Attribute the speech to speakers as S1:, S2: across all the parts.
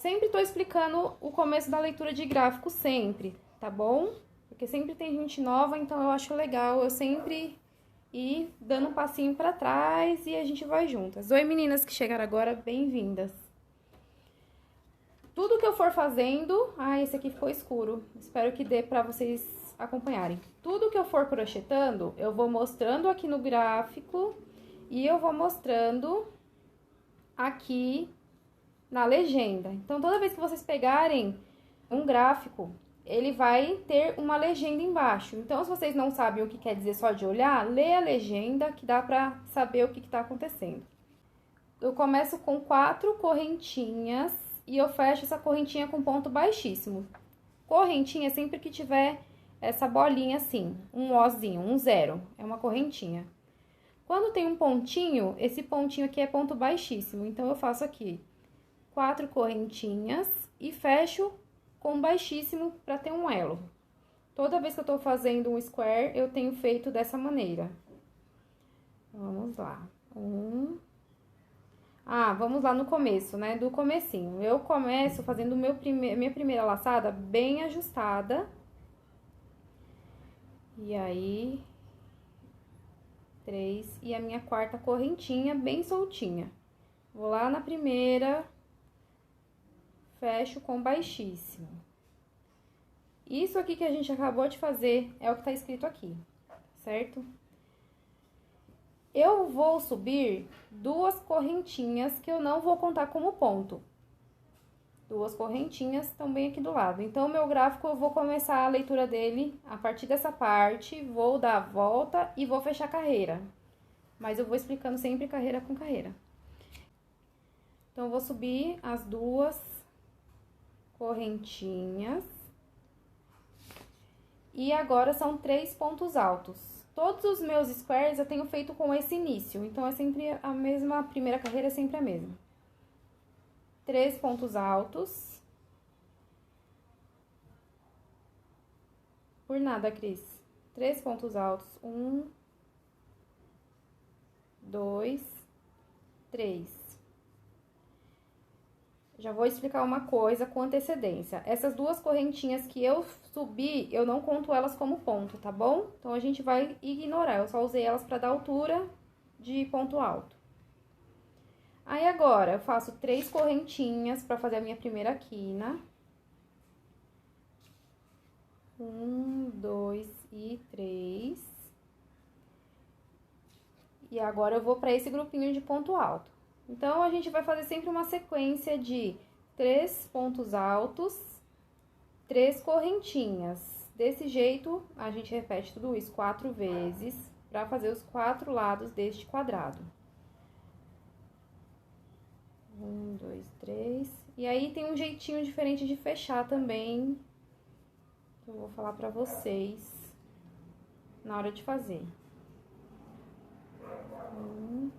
S1: sempre tô explicando o começo da leitura de gráfico, sempre, tá bom? Porque sempre tem gente nova, então eu acho legal eu sempre ir dando um passinho pra trás e a gente vai juntas. Oi, meninas que chegaram agora, bem-vindas. Tudo que eu for fazendo... Ah, esse aqui ficou escuro. Espero que dê pra vocês acompanharem. Tudo que eu for crochetando, eu vou mostrando aqui no gráfico e eu vou mostrando aqui na legenda. Então, toda vez que vocês pegarem um gráfico, ele vai ter uma legenda embaixo. Então, se vocês não sabem o que quer dizer só de olhar, lê a legenda que dá pra saber o que tá acontecendo. Eu começo com 4 correntinhas e eu fecho essa correntinha com ponto baixíssimo. Correntinha sempre que tiver essa bolinha assim, um ozinho, um zero, é uma correntinha. Quando tem um pontinho, esse pontinho aqui é ponto baixíssimo, então eu faço aqui 4 correntinhas e fecho com baixíssimo para ter um elo. Toda vez que eu tô fazendo um square, eu tenho feito dessa maneira. Vamos lá. Vamos lá no começo, né? Do comecinho. Eu começo fazendo minha primeira laçada bem ajustada. E aí, 3, e a minha quarta correntinha bem soltinha. Vou lá na primeira, fecho com baixíssimo. Isso aqui que a gente acabou de fazer é o que tá escrito aqui, certo? Eu vou subir 2 correntinhas que eu não vou contar como ponto. 2 correntinhas estão bem aqui do lado. Então, o meu gráfico, eu vou começar a leitura dele a partir dessa parte, vou dar a volta e vou fechar a carreira. Mas eu vou explicando sempre carreira com carreira. Então, eu vou subir as 2 correntinhas. E agora, são 3 pontos altos. Todos os meus squares eu tenho feito com esse início, então é sempre a mesma, a primeira carreira é sempre a mesma. 3 pontos altos. Por nada, Cris. 3 pontos altos. 1, 2, 3. Já vou explicar uma coisa com antecedência. Essas 2 correntinhas que eu subi, eu não conto elas como ponto, tá bom? Então, a gente vai ignorar. Eu só usei elas pra dar altura de ponto alto. Aí, agora, eu faço 3 correntinhas pra fazer a minha primeira quina. 1, 2 e 3. E agora, eu vou pra esse grupinho de ponto alto. Então, a gente vai fazer sempre uma sequência de 3 pontos altos, 3 correntinhas. Desse jeito, a gente repete tudo isso 4 vezes, pra fazer os 4 lados deste quadrado. 1, 2, 3. E aí, tem um jeitinho diferente de fechar também, que eu vou falar pra vocês na hora de fazer. 1,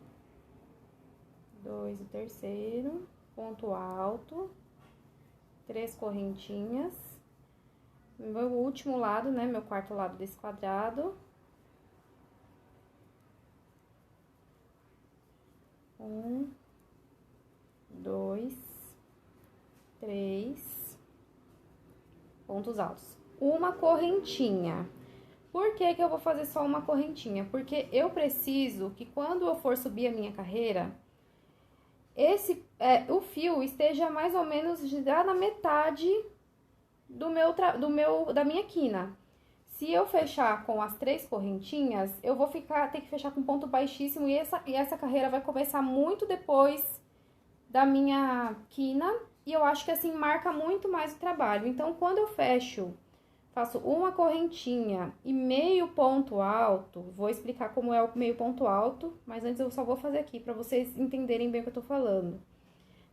S1: 2, o terceiro, ponto alto, 3 correntinhas. Meu último lado, né, meu quarto lado desse quadrado. 1, 2, 3 pontos altos. Uma correntinha. Por que que eu vou fazer só uma correntinha? Porque eu preciso que quando eu for subir a minha carreira, o fio esteja mais ou menos já na metade da minha quina. Se eu fechar com as 3 correntinhas, eu vou ter que fechar com ponto baixíssimo e essa carreira vai começar muito depois da minha quina. E eu acho que assim marca muito mais o trabalho. Então, quando eu faço uma correntinha e meio ponto alto, vou explicar como é o meio ponto alto, mas antes eu só vou fazer aqui para vocês entenderem bem o que eu tô falando.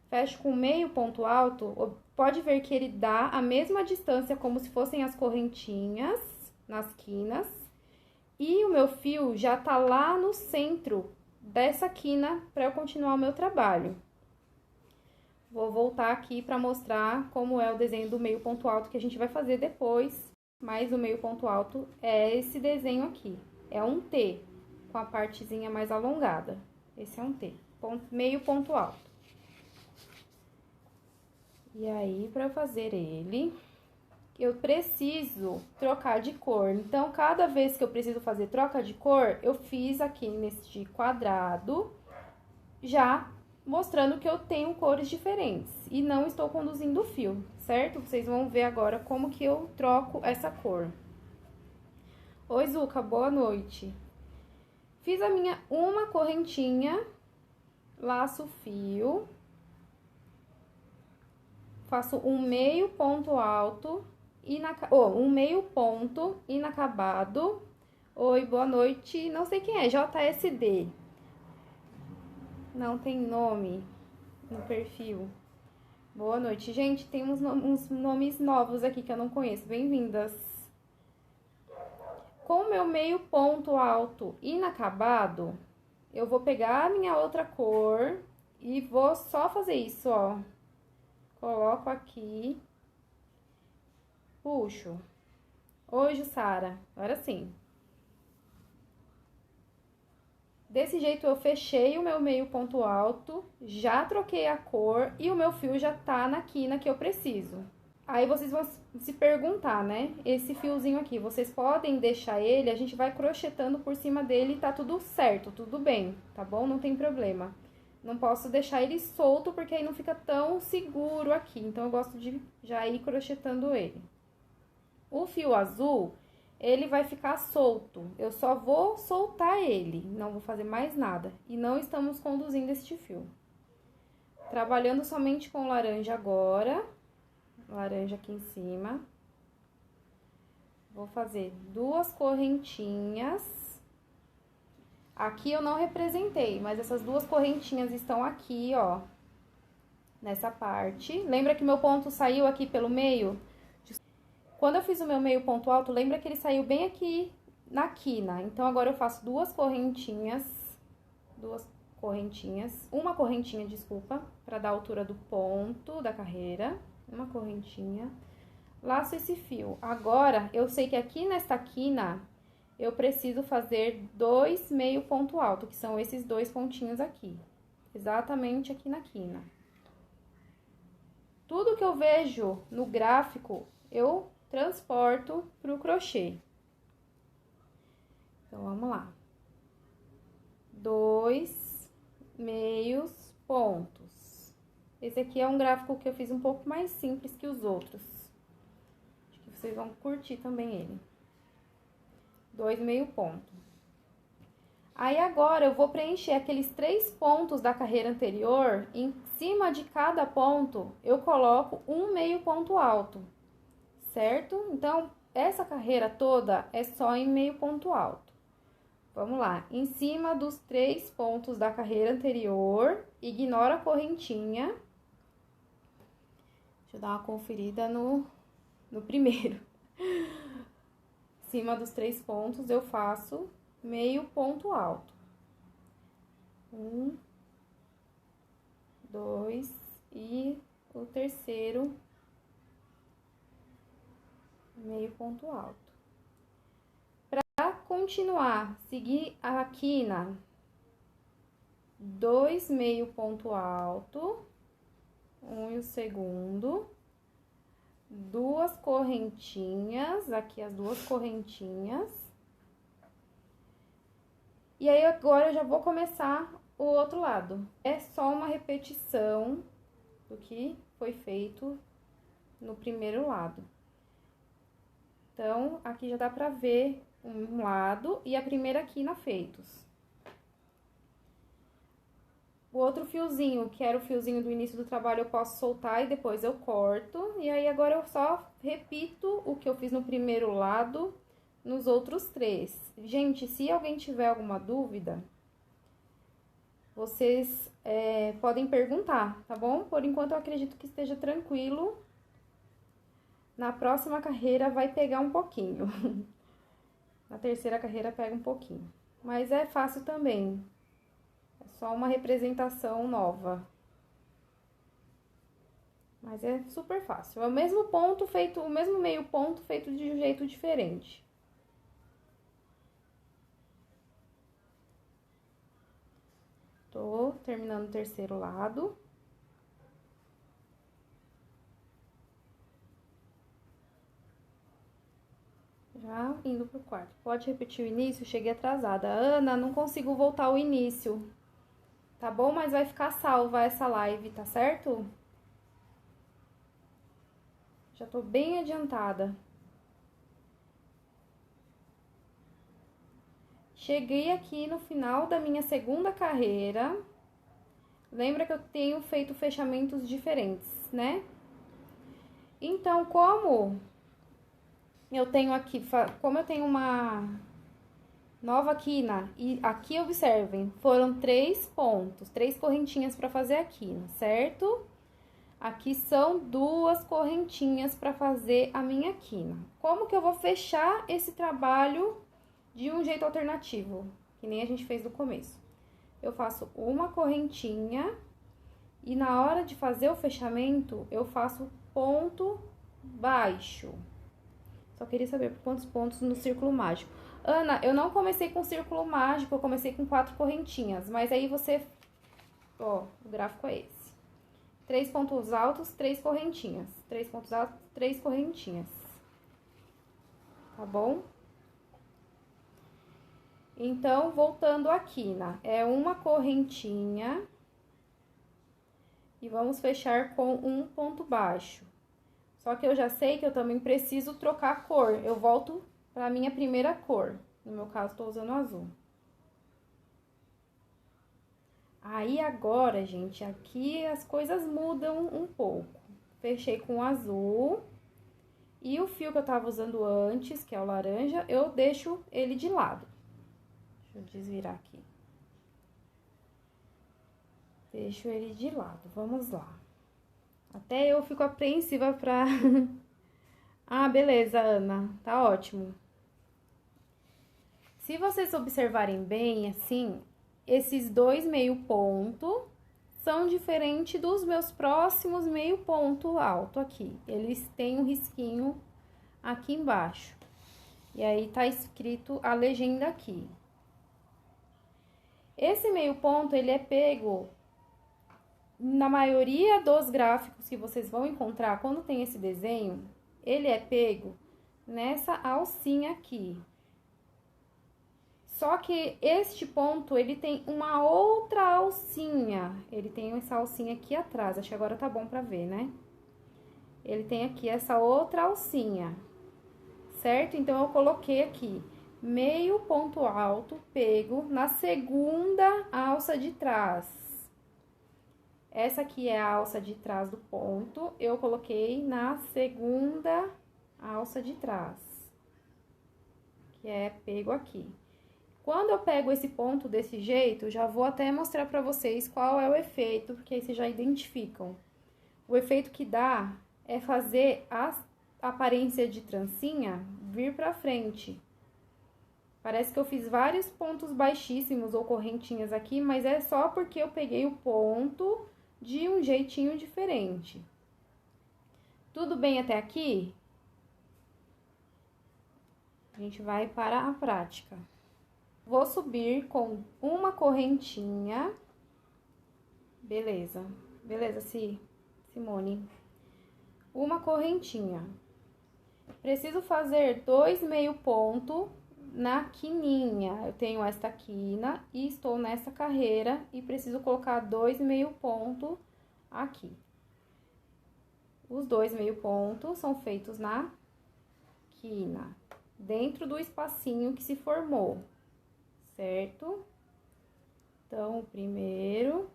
S1: Fecho com meio ponto alto, pode ver que ele dá a mesma distância como se fossem as correntinhas nas quinas. E o meu fio já tá lá no centro dessa quina para eu continuar o meu trabalho. Vou voltar aqui para mostrar como é o desenho do meio ponto alto que a gente vai fazer depois. Mas o meio ponto alto é esse desenho aqui. É um T, com a partezinha mais alongada. Esse é um T, meio ponto alto. E aí, pra eu fazer ele, eu preciso trocar de cor. Então, cada vez que eu preciso fazer troca de cor, eu fiz aqui neste quadrado, já mostrando que eu tenho cores diferentes. E não estou conduzindo o fio, certo? Vocês vão ver agora como que eu troco essa cor. Oi, Zuca, boa noite. Fiz a minha uma correntinha, laço o fio, faço um meio ponto alto, um meio ponto inacabado. Oi, boa noite. Não sei quem é, JSD. Não tem nome no perfil. Boa noite, gente. Tem uns nomes novos aqui que eu não conheço. Bem-vindas. Com o meu meio ponto alto inacabado, eu vou pegar a minha outra cor e vou só fazer isso, ó. Coloco aqui. Puxo. Oi, Jussara. Agora sim. Desse jeito eu fechei o meu meio ponto alto, já troquei a cor e o meu fio já tá na quina que eu preciso. Aí vocês vão se perguntar, né? Esse fiozinho aqui, vocês podem deixar ele, a gente vai crochetando por cima dele e tá tudo certo, tudo bem, tá bom? Não tem problema. Não posso deixar ele solto porque aí não fica tão seguro aqui, então eu gosto de já ir crochetando ele. O fio azul, ele vai ficar solto. Eu só vou soltar ele, não vou fazer mais nada. E não estamos conduzindo este fio. Trabalhando somente com laranja agora. Laranja aqui em cima. Vou fazer duas correntinhas. Aqui eu não representei, mas essas duas correntinhas estão aqui, ó. Nessa parte. Lembra que meu ponto saiu aqui pelo meio? Quando eu fiz o meu meio ponto alto, lembra que ele saiu bem aqui na quina. Então, agora eu faço duas correntinhas, uma correntinha, desculpa, pra dar a altura do ponto da carreira, uma correntinha, laço esse fio. Agora, eu sei que aqui nesta quina, eu preciso fazer dois meio ponto alto, que são esses dois pontinhos aqui, exatamente aqui na quina. Tudo que eu vejo no gráfico, eu transporto pro crochê. Então, vamos lá. Dois meios pontos. Esse aqui é um gráfico que eu fiz um pouco mais simples que os outros. Acho que vocês vão curtir também ele. Dois meio ponto. Aí, agora, eu vou preencher aqueles 3 pontos da carreira anterior. Em cima de cada ponto, eu coloco um meio ponto alto. Certo? Então, essa carreira toda é só em meio ponto alto. Vamos lá. Em cima dos 3 pontos da carreira anterior, ignora a correntinha. Deixa eu dar uma conferida no primeiro. Em cima dos 3 pontos, eu faço meio ponto alto. 1, 2 e o terceiro meio ponto alto. Para continuar, seguir a quina, 2 meio ponto alto, e o segundo, duas correntinhas, aqui as duas correntinhas. E aí, agora eu já vou começar o outro lado. É só uma repetição do que foi feito no primeiro lado. Então, aqui já dá pra ver um lado e a primeira quina feitos. O outro fiozinho, que era o fiozinho do início do trabalho, eu posso soltar e depois eu corto. E aí, agora eu só repito o que eu fiz no primeiro lado nos outros 3. Gente, se alguém tiver alguma dúvida, vocês podem perguntar, tá bom? Por enquanto, eu acredito que esteja tranquilo. Na próxima carreira vai pegar um pouquinho. Na terceira carreira pega um pouquinho. Mas é fácil também. É só uma representação nova. Mas é super fácil. É o mesmo ponto feito, o mesmo meio ponto feito de um jeito diferente. Tô terminando o terceiro lado. Já indo pro quarto. Pode repetir o início? Cheguei atrasada. Ana, não consigo voltar ao início. Tá bom? Mas vai ficar salva essa live, tá certo? Já tô bem adiantada. Cheguei aqui no final da minha segunda carreira. Lembra que eu tenho feito fechamentos diferentes, né? Então, como eu tenho aqui, como eu tenho uma nova quina, e aqui observem, foram 3 pontos, 3 correntinhas para fazer a quina, certo? Aqui são 2 correntinhas para fazer a minha quina. Como que eu vou fechar esse trabalho de um jeito alternativo, que nem a gente fez no começo? Eu faço uma correntinha e na hora de fazer o fechamento, eu faço ponto baixo. Só queria saber por quantos pontos no círculo mágico. Ana, eu não comecei com círculo mágico, eu comecei com 4 correntinhas, mas aí você, ó, o gráfico é esse. 3 pontos altos, 3 correntinhas. 3 pontos altos, 3 correntinhas. Tá bom? Então, voltando aqui, né? É uma correntinha e vamos fechar com um ponto baixo. Só que eu já sei que eu também preciso trocar a cor. Eu volto para a minha primeira cor. No meu caso, tô usando azul. Aí, agora, gente, aqui as coisas mudam um pouco. Fechei com azul. E o fio que eu tava usando antes, que é o laranja, eu deixo ele de lado. Deixa eu desvirar aqui. Deixo ele de lado. Vamos lá. Até eu fico apreensiva pra... Ah, beleza, Ana. Tá ótimo. Se vocês observarem bem, assim, esses 2 meio ponto são diferentes dos meus próximos meio ponto alto aqui. Eles têm um risquinho aqui embaixo. E aí, tá escrito a legenda aqui. Esse meio ponto, ele é pego... Na maioria dos gráficos que vocês vão encontrar, quando tem esse desenho, ele é pego nessa alcinha aqui. Só que este ponto, ele tem uma outra alcinha. Ele tem essa alcinha aqui atrás. Acho que agora tá bom pra ver, né? Ele tem aqui essa outra alcinha, certo? Então, eu coloquei aqui meio ponto alto pego na segunda alça de trás. Essa aqui é a alça de trás do ponto, eu coloquei na segunda alça de trás, que é pego aqui. Quando eu pego esse ponto desse jeito, já vou até mostrar pra vocês qual é o efeito, porque aí vocês já identificam. O efeito que dá é fazer a aparência de trancinha vir pra frente. Parece que eu fiz vários pontos baixíssimos ou correntinhas aqui, mas é só porque eu peguei o ponto de um jeitinho diferente. Tudo bem até aqui? A gente vai para a prática. Vou subir com uma correntinha. Beleza. Beleza, Simone? Uma correntinha. Preciso fazer 2 meio ponto na quininha. Eu tenho esta quina e estou nessa carreira e preciso colocar 2 meio ponto aqui. Os 2 meio pontos são feitos na quina, dentro do espacinho que se formou, certo? Então, o primeiro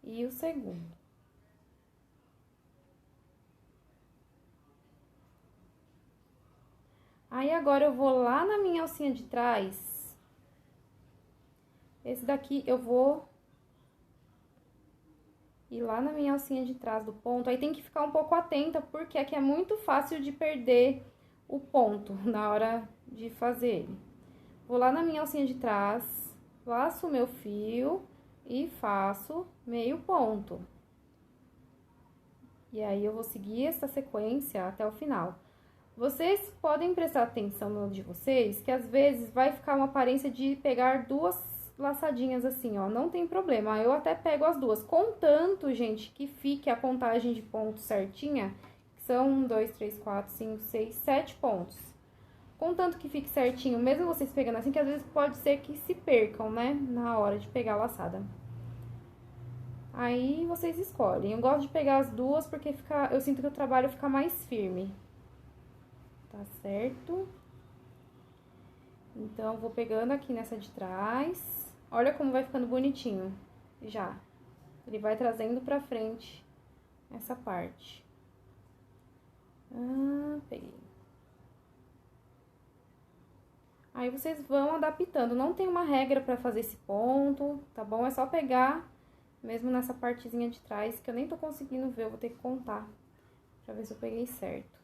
S1: e o segundo. Aí, agora, eu vou lá na minha alcinha de trás. Esse daqui, eu vou ir lá na minha alcinha de trás do ponto. Aí, tem que ficar um pouco atenta, porque aqui é muito fácil de perder o ponto na hora de fazer ele. Vou lá na minha alcinha de trás, laço o meu fio e faço meio ponto. E aí, eu vou seguir essa sequência até o final. Vocês podem prestar atenção no de vocês, que às vezes vai ficar uma aparência de pegar 2 laçadinhas assim, ó. Não tem problema, eu até pego as 2. Contanto, gente, que fique a contagem de pontos certinha, que são 1, 2, 3, 4, 5, 6, 7 pontos. Contanto que fique certinho, mesmo vocês pegando assim, que às vezes pode ser que se percam, né? Na hora de pegar a laçada. Aí vocês escolhem. Eu gosto de pegar as duas porque eu sinto que o trabalho fica mais firme. Tá certo? Então, vou pegando aqui nessa de trás. Olha como vai ficando bonitinho. Já. Ele vai trazendo pra frente essa parte. Peguei. Aí, vocês vão adaptando. Não tem uma regra pra fazer esse ponto, tá bom? É só pegar, mesmo nessa partezinha de trás, que eu nem tô conseguindo ver. Eu vou ter que contar pra ver se eu peguei certo.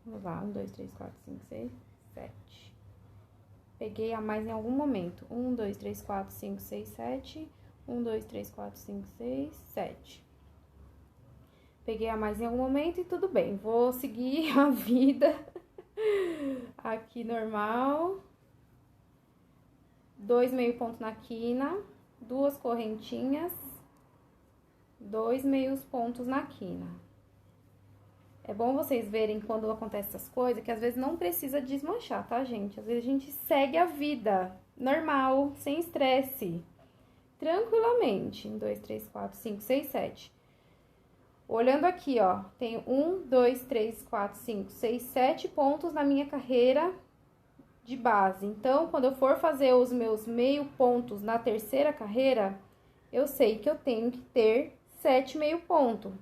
S1: Vamos lá, 1, 2, 3, 4, 5, 6, 7. Peguei a mais em algum momento. 1, 2, 3, 4, 5, 6, 7. 1, 2, 3, 4, 5, 6, 7. Peguei a mais em algum momento e tudo bem. Vou seguir a vida aqui normal. 2 meio ponto na quina, 2 correntinhas, 2 meios pontos na quina. É bom vocês verem quando acontece essas coisas, que às vezes não precisa desmanchar, tá, gente? Às vezes a gente segue a vida normal, sem estresse, tranquilamente. 1, 2, 3, 4, 5, 6, 7. Olhando aqui, ó, tenho 1, 2, 3, 4, 5, 6, 7 pontos na minha carreira de base. Então, quando eu for fazer os meus meio pontos na terceira carreira, eu sei que eu tenho que ter 7 meio ponto.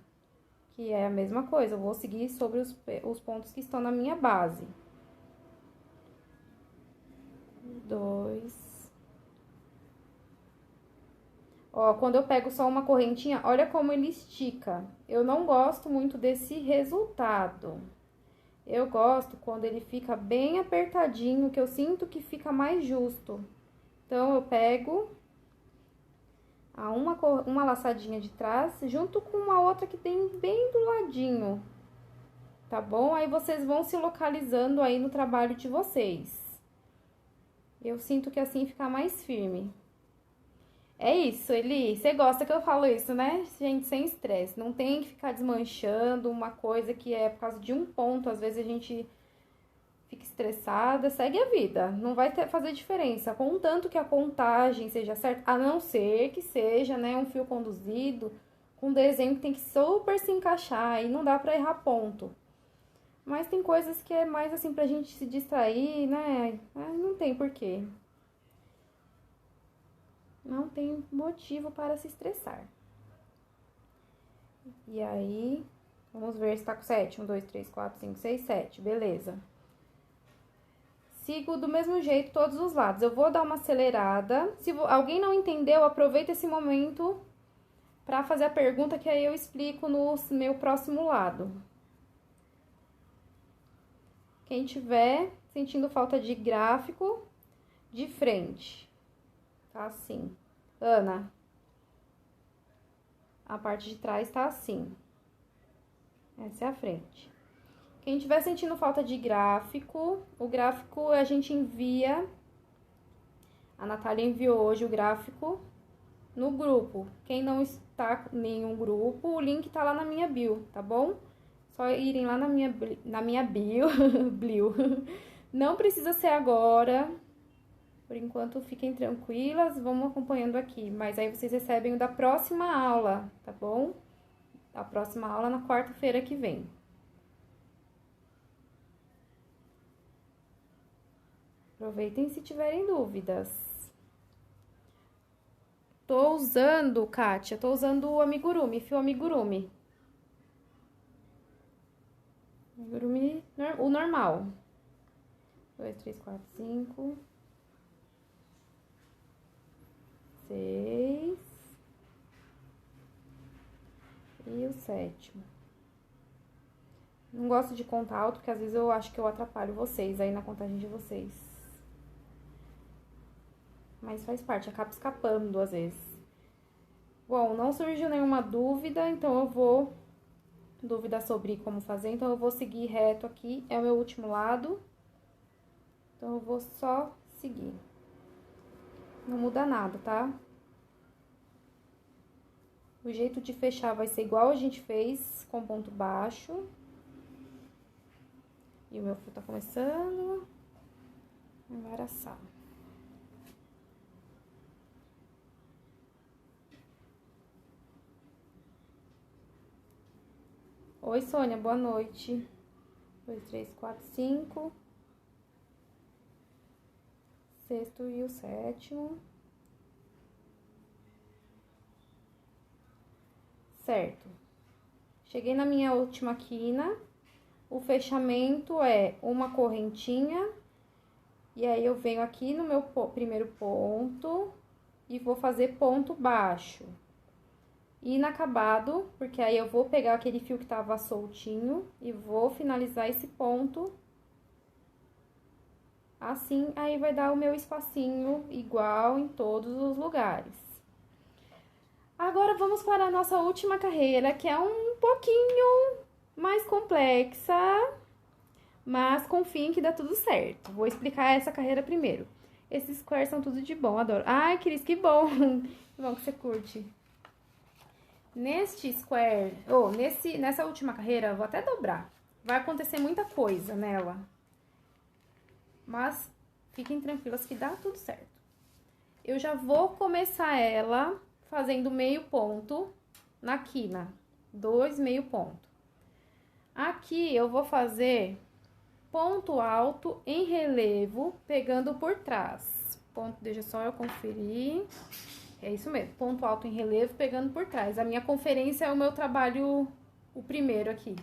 S1: Que é a mesma coisa, eu vou seguir sobre os pontos que estão na minha base. 2. Ó, quando eu pego só uma correntinha, olha como ele estica. Eu não gosto muito desse resultado. Eu gosto quando ele fica bem apertadinho, que eu sinto que fica mais justo. Então, eu pego uma laçadinha de trás, junto com uma outra que tem bem do ladinho, tá bom? Aí, vocês vão se localizando aí no trabalho de vocês. Eu sinto que assim fica mais firme. É isso, Eli, você gosta que eu falo isso, né? Gente, sem estresse, não tem que ficar desmanchando uma coisa que é por causa de um ponto, às vezes a gente fica estressada, segue a vida, não vai fazer diferença, contanto que a contagem seja certa, a não ser que seja, né, um fio conduzido, com desenho que tem que super se encaixar, e não dá pra errar ponto. Mas tem coisas que é mais assim pra gente se distrair, né, não tem porquê. Não tem motivo para se estressar. E aí, vamos ver se tá com 7, 1, 2, 3, 4, 5, 6, 7, beleza. Sigo do mesmo jeito todos os lados. Eu vou dar uma acelerada. Se alguém não entendeu, aproveita esse momento para fazer a pergunta que aí eu explico no meu próximo lado. Quem tiver sentindo falta de gráfico, de frente. Tá assim. Ana, a parte de trás tá assim. Essa é a frente. Quem tiver sentindo falta de gráfico, o gráfico a gente envia. A Natália enviou hoje o gráfico no grupo. Quem não está em nenhum grupo, o link tá lá na minha bio, tá bom? Só irem lá na minha bio, bio. Não precisa ser agora. Por enquanto, fiquem tranquilas, vamos acompanhando aqui. Mas aí vocês recebem o da próxima aula, tá bom? A próxima aula na quarta-feira que vem. Aproveitem se tiverem dúvidas. Tô usando, Kátia, tô usando o amigurumi, fio amigurumi. Amigurumi, o normal. 2, 3, 4, 5... 6 e o 7º. Não gosto de contar alto, porque às vezes eu acho que eu atrapalho vocês aí na contagem de vocês. Mas faz parte, acaba escapando às vezes. Bom, não surgiu nenhuma dúvida, então eu vou... Dúvida sobre como fazer, então eu vou seguir reto aqui. É o meu último lado. Então, eu vou só seguir. Não muda nada, tá? O jeito de fechar vai ser igual a gente fez com ponto baixo. E o meu fio tá começando a embaraçar. Oi, Sônia, boa noite. 2, 3, 4, 5. Sexto e o sétimo. Certo. Cheguei na minha última quina. O fechamento é uma correntinha. E aí, eu venho aqui no meu primeiro ponto e vou fazer ponto baixo. Inacabado, porque aí eu vou pegar aquele fio que tava soltinho e vou finalizar esse ponto. Assim, aí vai dar o meu espacinho igual em todos os lugares. Agora, vamos para a nossa última carreira, que é um pouquinho mais complexa, mas confiem que dá tudo certo. Vou explicar essa carreira primeiro. Esses squares são tudo de bom, adoro. Ai, Cris, que bom! Que bom que você curte. Neste square, nessa última carreira, eu vou até dobrar. Vai acontecer muita coisa nela. Mas fiquem tranquilas que dá tudo certo. Eu já vou começar ela fazendo meio ponto na quina. 2 meio ponto. Aqui eu vou fazer ponto alto em relevo, pegando por trás. Deixa só eu conferir. É isso mesmo, ponto alto em relevo, pegando por trás. A minha conferência é o meu trabalho, o primeiro aqui.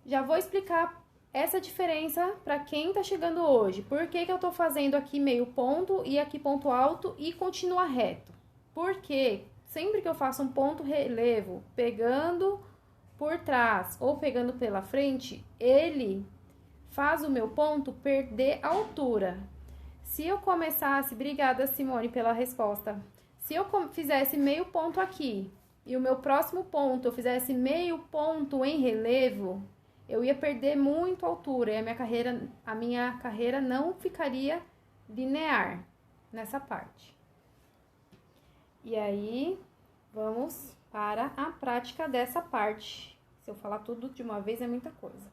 S1: Já vou explicar essa diferença para quem tá chegando hoje. Por que que eu tô fazendo aqui meio ponto e aqui ponto alto e continua reto? Porque sempre que eu faço um ponto relevo, pegando por trás ou pegando pela frente, ele faz o meu ponto perder altura. Se eu começasse, obrigada Simone pela resposta, se eu fizesse meio ponto aqui e o meu próximo ponto eu fizesse meio ponto em relevo, eu ia perder muito altura e a minha carreira não ficaria linear nessa parte. E aí, vamos para a prática dessa parte. Se eu falar tudo de uma vez é muita coisa.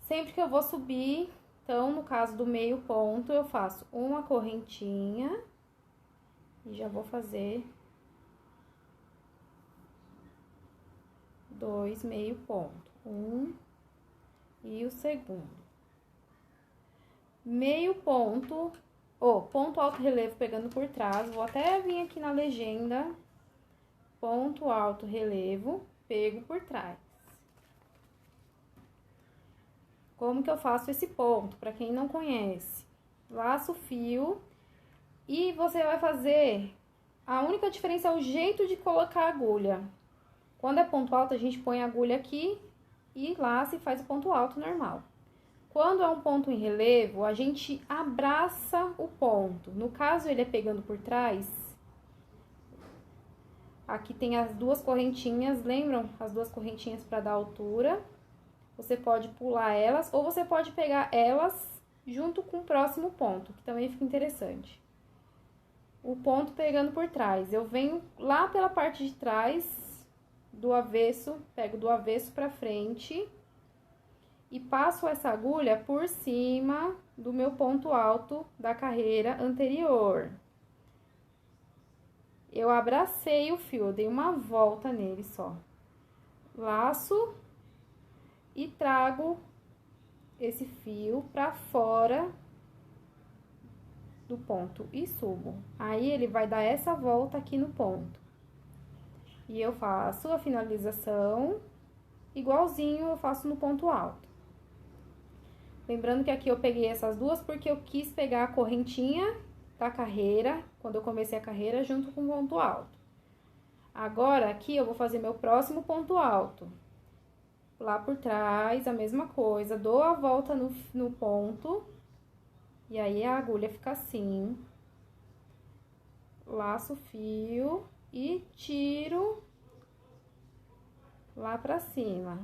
S1: Sempre que eu vou subir, então, no caso do meio ponto, eu faço uma correntinha e já vou fazer 2 meio ponto. E o segundo. Meio ponto, ponto alto relevo pegando por trás, vou até vir aqui na legenda, ponto alto relevo, pego por trás. Como que eu faço esse ponto? Para quem não conhece, laço o fio e você vai fazer, a única diferença é o jeito de colocar a agulha. Quando é ponto alto, a gente põe a agulha aqui e laça e faz o ponto alto normal. Quando é um ponto em relevo, a gente abraça o ponto. No caso, ele é pegando por trás. Aqui tem as duas correntinhas, lembram? As duas correntinhas para dar altura. Você pode pular elas ou você pode pegar elas junto com o próximo ponto, que também fica interessante. O ponto pegando por trás. Eu venho lá pela parte de trás do avesso, pego do avesso pra frente e passo essa agulha por cima do meu ponto alto da carreira anterior. Eu abracei o fio, eu dei uma volta nele só. Laço e trago esse fio pra fora do ponto e subo. Aí, ele vai dar essa volta aqui no ponto. E eu faço a finalização igualzinho eu faço no ponto alto. Lembrando que aqui eu peguei essas duas porque eu quis pegar a correntinha da carreira, quando eu comecei a carreira, junto com o ponto alto. Agora, aqui eu vou fazer meu próximo ponto alto. Lá por trás, a mesma coisa, dou a volta no ponto, e aí a agulha fica assim. Laço o fio e tiro lá pra cima.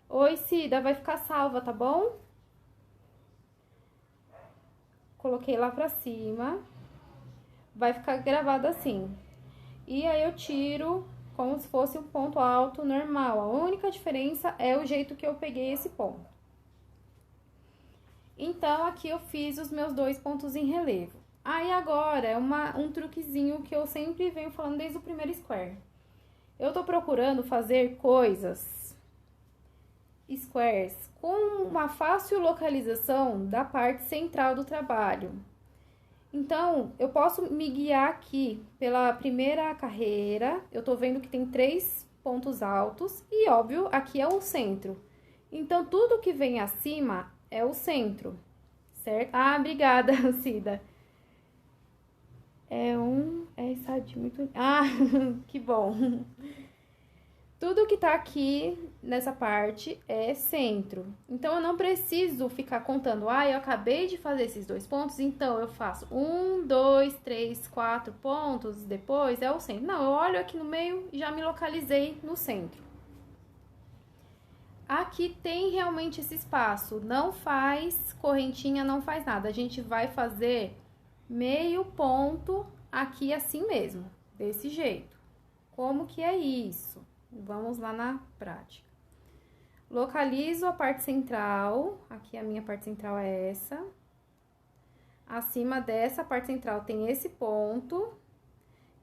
S1: Oi, Cida, vai ficar salva, tá bom? Coloquei lá pra cima. vai ficar gravado assim. E aí eu tiro como se fosse um ponto alto normal. A única diferença é o jeito que eu peguei esse ponto. Então, aqui eu fiz os meus 2 pontos em relevo. Aí, agora, é um truquezinho que eu sempre venho falando desde o primeiro square. Eu tô procurando fazer squares com uma fácil localização da parte central do trabalho. Então, eu posso me guiar aqui pela primeira carreira. Eu tô vendo que tem 3 pontos altos e, óbvio, aqui é o centro. Então, tudo que vem acima é o centro, certo? Ah, obrigada, Cida. É sadio muito... Ah, que bom. Tudo que tá aqui nessa parte é centro. Então, eu não preciso ficar contando. Ah, eu acabei de fazer esses 2 pontos, então eu faço 1, 2, 3, 4 pontos, depois é o centro. Não, eu olho aqui no meio e já me localizei no centro. Aqui tem realmente esse espaço, não faz correntinha, não faz nada. A gente vai fazer meio ponto aqui assim mesmo, desse jeito. Como que é isso? Vamos lá na prática. Localizo a parte central, aqui a minha parte central é essa. Acima dessa parte central tem esse ponto,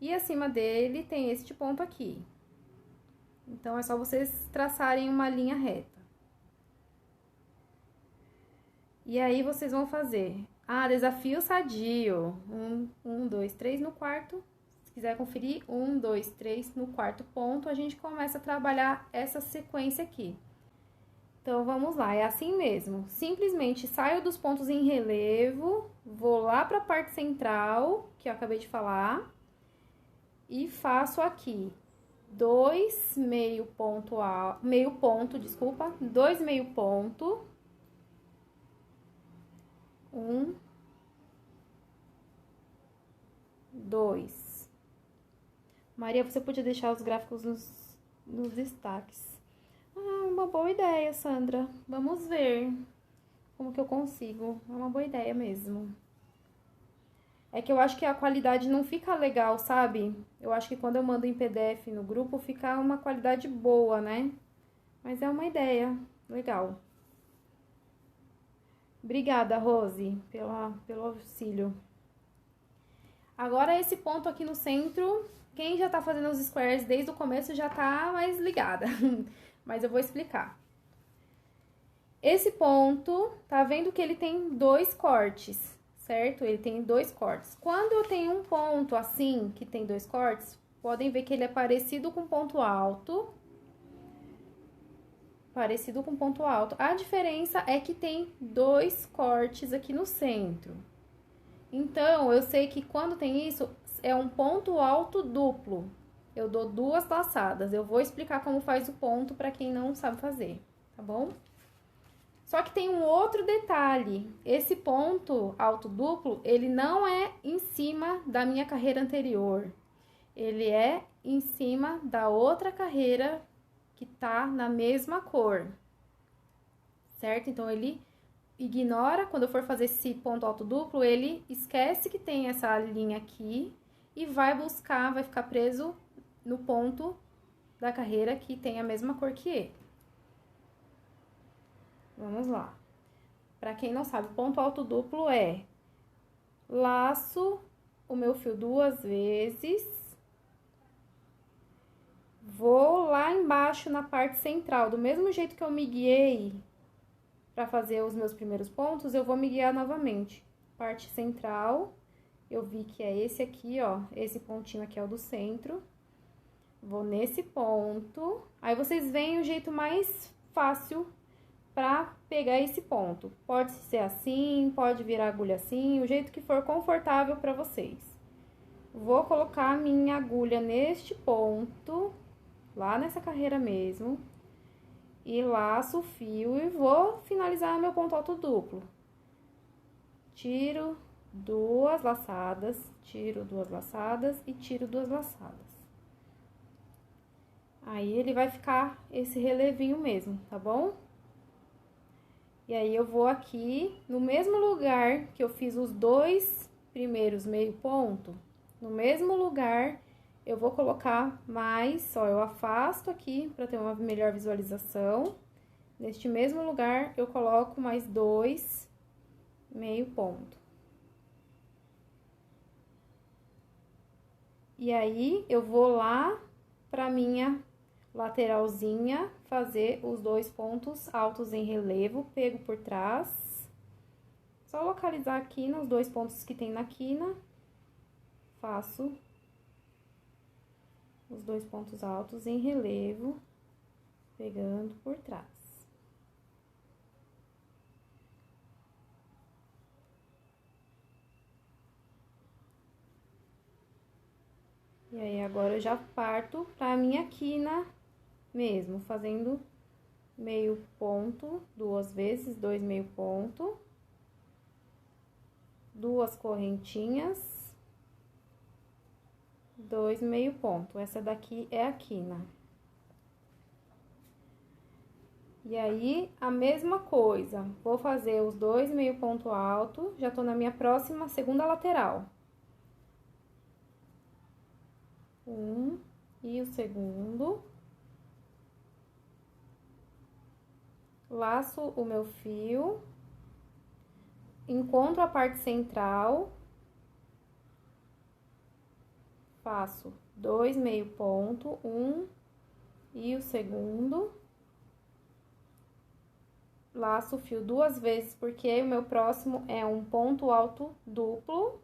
S1: e acima dele tem este ponto aqui. Então, é só vocês traçarem uma linha reta. E aí, vocês vão fazer... Ah, desafio sadio. 1, 2, 3 no quarto. Se quiser conferir, 1, 2, 3 no quarto ponto, a gente começa a trabalhar essa sequência aqui. Então, vamos lá, é assim mesmo. Simplesmente saio dos pontos em relevo, vou lá para a parte central, que eu acabei de falar, e faço aqui 2 meio ponto, 2 meio ponto, 1, 2. Maria, você podia deixar os gráficos nos destaques. Ah, uma boa ideia, Sandra. Vamos ver como que eu consigo. É uma boa ideia mesmo. É que eu acho que a qualidade não fica legal, sabe? Eu acho que quando eu mando em PDF no grupo, fica uma qualidade boa, né? Mas é uma ideia legal. Obrigada, Rose, pelo auxílio. Agora, esse ponto aqui no centro, quem já tá fazendo os squares desde o começo já tá mais ligada. Mas eu vou explicar. Esse ponto, tá vendo que ele tem 2 cortes, certo? Ele tem 2 cortes. Quando eu tenho um ponto assim, que tem 2 cortes, podem ver que ele é parecido com ponto alto. Parecido com ponto alto. A diferença é que tem 2 cortes aqui no centro. Então, eu sei que quando tem isso, é um ponto alto duplo. Eu dou 2 laçadas. Eu vou explicar como faz o ponto para quem não sabe fazer, tá bom? Só que tem um outro detalhe. Esse ponto alto duplo, ele não é em cima da minha carreira anterior. Ele é em cima da outra carreira que tá na mesma cor, certo? Então, ele ignora, quando eu for fazer esse ponto alto duplo, ele esquece que tem essa linha aqui e vai buscar, vai ficar preso no ponto da carreira que tem a mesma cor que ele. Vamos lá. Para quem não sabe, ponto alto duplo é laço o meu fio 2 vezes, vou lá embaixo na parte central, do mesmo jeito que eu me guiei para fazer os meus primeiros pontos, eu vou me guiar novamente. Parte central, eu vi que é esse aqui, ó, esse pontinho aqui é o do centro. Vou nesse ponto, aí vocês veem o jeito mais fácil para pegar esse ponto. Pode ser assim, pode virar agulha assim, o jeito que for confortável para vocês. Vou colocar a minha agulha neste ponto, lá nessa carreira mesmo, e laço o fio e vou finalizar meu ponto alto duplo. Tiro 2 laçadas, tiro 2 laçadas e tiro 2 laçadas. Aí, ele vai ficar esse relevinho mesmo, tá bom? E aí, eu vou aqui, no mesmo lugar que eu fiz os 2 primeiros meio ponto, No mesmo lugar, eu vou colocar mais, ó, eu afasto aqui pra ter uma melhor visualização. Neste mesmo lugar, eu coloco mais 2 meio ponto. E aí, eu vou lá pra minha lateralzinha fazer os 2 pontos altos em relevo, pego por trás. Só localizar aqui nos 2 pontos que tem na quina, faço os 2 pontos altos em relevo, pegando por trás. E aí, agora eu já parto pra minha quina mesmo, fazendo meio ponto, 2 vezes, 2 meio ponto, 2 correntinhas, 2 meio ponto. Essa daqui é a quina. E aí, a mesma coisa, vou fazer os 2 meio ponto alto, já tô na minha próxima segunda lateral. E o segundo. Laço o meu fio, encontro a parte central, faço 2 meio ponto, e o segundo. Laço o fio 2 vezes, porque o meu próximo é um ponto alto duplo.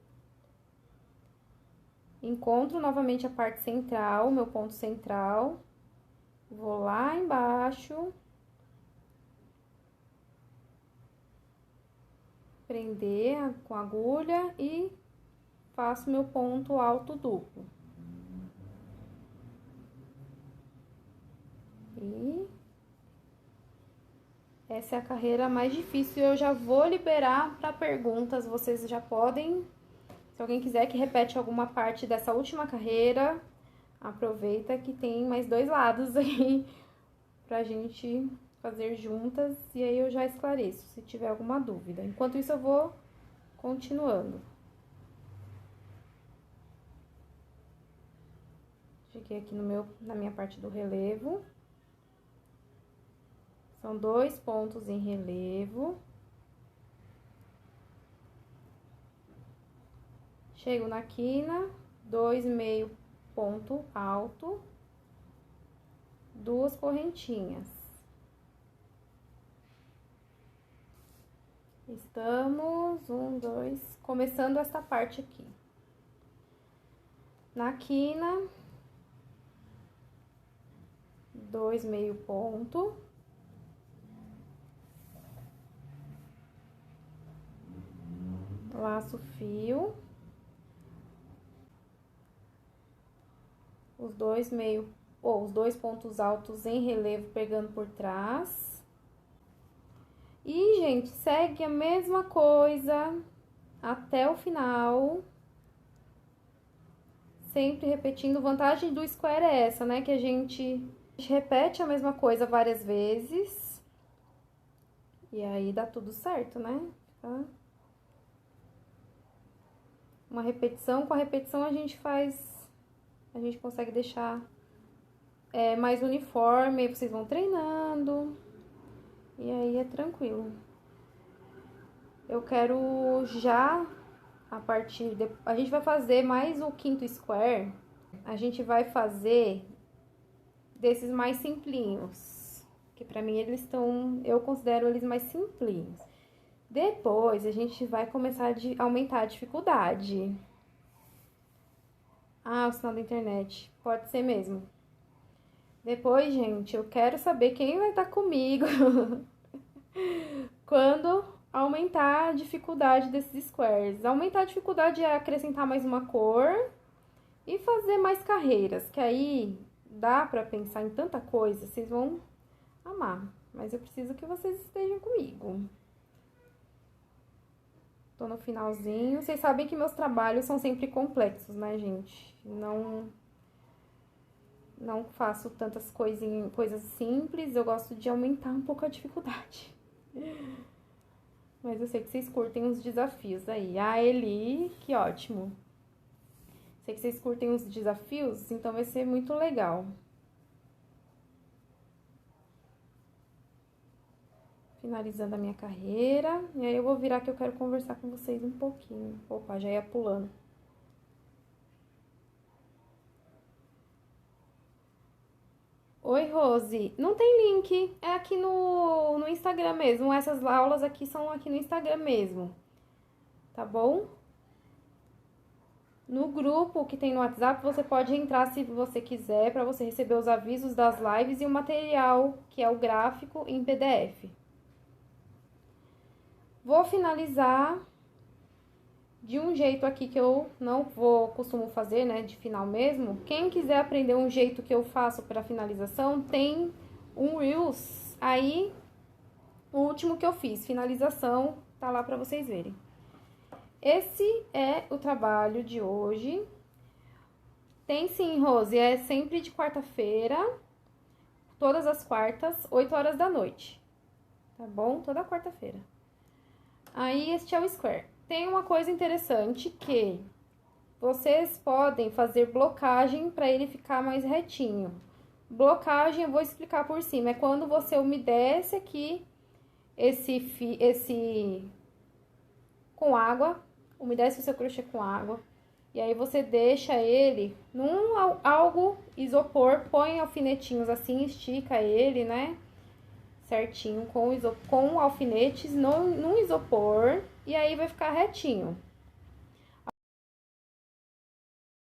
S1: Encontro novamente a parte central, meu ponto central. Vou lá embaixo. Prender com a agulha e faço meu ponto alto duplo. E essa é a carreira mais difícil. Eu já vou liberar para perguntas. Vocês já podem, se alguém quiser que repete alguma parte dessa última carreira, aproveita que tem mais 2 lados aí pra gente fazer juntas. E aí eu já esclareço se tiver alguma dúvida. Enquanto isso, eu vou continuando. Cheguei aqui na minha parte do relevo. São 2 pontos em relevo. Chego na quina, 2 meio ponto alto, 2 correntinhas. Estamos, 1, 2, começando essa parte aqui. Na quina, 2 meio ponto. Laço o fio. Os 2 meio, ou os 2 pontos altos em relevo pegando por trás. E, gente, segue a mesma coisa até o final. Sempre repetindo. Vantagem do square é essa, né? Que a gente repete a mesma coisa várias vezes. E aí dá tudo certo, né? Tá? Uma repetição, com a repetição a gente consegue deixar mais uniforme, aí vocês vão treinando, e aí é tranquilo. Eu quero já, a gente vai fazer mais o quinto square, a gente vai fazer desses mais simplinhos, que pra mim eu considero eles mais simplinhos. Depois, a gente vai começar a aumentar a dificuldade. Ah, o sinal da internet. Pode ser mesmo. Depois, gente, eu quero saber quem vai estar comigo quando aumentar a dificuldade desses squares. Aumentar a dificuldade é acrescentar mais uma cor e fazer mais carreiras, que aí dá pra pensar em tanta coisa, vocês vão amar. Mas eu preciso que vocês estejam comigo. Tô no finalzinho. Vocês sabem que meus trabalhos são sempre complexos, né, gente? Não faço tantas coisas simples. Eu gosto de aumentar um pouco a dificuldade. Mas eu sei que vocês curtem os desafios aí. Ah, Eli, que ótimo. Sei que vocês curtem os desafios, então vai ser muito legal. Finalizando a minha carreira. E aí eu vou virar que eu quero conversar com vocês um pouquinho. Opa, já ia pulando. Oi, Rose. Não tem link. É aqui no Instagram mesmo. Essas aulas aqui são aqui no Instagram mesmo. Tá bom? No grupo que tem no WhatsApp, você pode entrar se você quiser, para você receber os avisos das lives e o material, que é o gráfico em PDF. Vou finalizar de um jeito aqui que eu não costumo fazer, né, de final mesmo. Quem quiser aprender um jeito que eu faço para finalização, tem um Reels aí, o último que eu fiz, finalização, tá lá para vocês verem. Esse é o trabalho de hoje. Tem sim, Rose, é sempre de quarta-feira, todas as quartas, 8 horas da noite. Tá bom? Toda quarta-feira. Aí, este é o square. Tem uma coisa interessante que vocês podem fazer blocagem para ele ficar mais retinho. Blocagem, eu vou explicar por cima, é quando você umedece aqui esse com água, umedece o seu crochê com água, e aí você deixa ele num algo isopor, põe alfinetinhos assim, estica ele, né? Certinho, com alfinetes num isopor, e aí vai ficar retinho.